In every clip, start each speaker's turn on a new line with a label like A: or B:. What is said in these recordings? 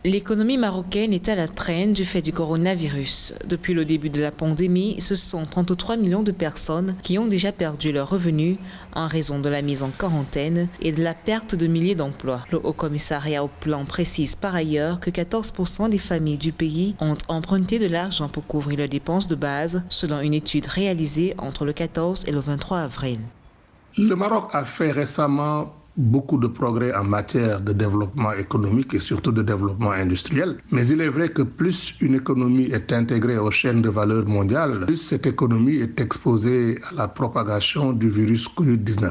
A: L'économie marocaine est à la traîne du fait du coronavirus. Depuis le début de la pandémie, ce sont 33 millions de personnes qui ont déjà perdu leurs revenus en raison de la mise en quarantaine et de la perte de milliers d'emplois. Le Haut Commissariat au Plan précise par ailleurs que 14% des familles du pays ont emprunté de l'argent pour couvrir leurs dépenses de base, selon une étude réalisée entre le 14 et le 23 avril.
B: Le Maroc a fait récemment beaucoup de progrès en matière de développement économique et surtout de développement industriel. Mais il est vrai que plus une économie est intégrée aux chaînes de valeur mondiales, plus cette économie est exposée à la propagation du virus Covid-19.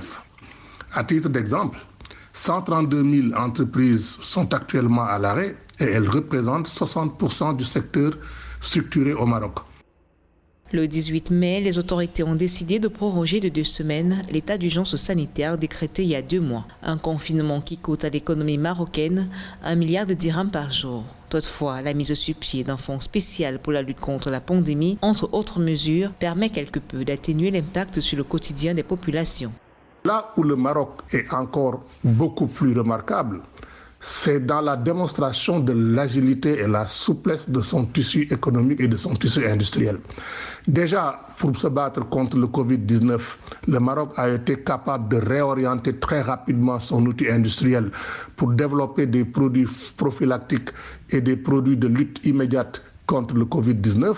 B: À titre d'exemple, 132 000 entreprises sont actuellement à l'arrêt et elles représentent 60% du secteur structuré au Maroc.
A: Le 18 mai, les autorités ont décidé de proroger de 2 semaines l'état d'urgence sanitaire décrété il y a 2 mois. Un confinement qui coûte à l'économie marocaine 1 milliard de dirhams par jour. Toutefois, la mise sur pied d'un fonds spécial pour la lutte contre la pandémie, entre autres mesures, permet quelque peu d'atténuer l'impact sur le quotidien des populations.
B: Là où le Maroc est encore beaucoup plus remarquable, c'est dans la démonstration de l'agilité et la souplesse de son tissu économique et de son tissu industriel. Déjà, pour se battre contre le Covid-19, le Maroc a été capable de réorienter très rapidement son outil industriel pour développer des produits prophylactiques et des produits de lutte immédiate contre le Covid-19,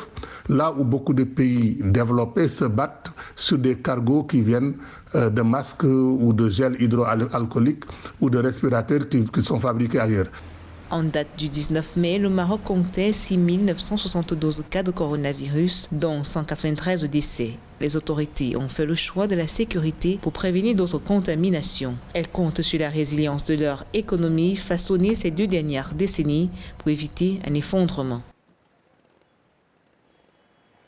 B: là où beaucoup de pays développés se battent sur des cargos qui viennent de masques ou de gel hydroalcoolique ou de respirateurs qui sont fabriqués ailleurs.
A: En date du 19 mai, le Maroc comptait 6 972 cas de coronavirus, dont 193 décès. Les autorités ont fait le choix de la sécurité pour prévenir d'autres contaminations. Elles comptent sur la résilience de leur économie façonnée ces 2 dernières décennies pour éviter un effondrement.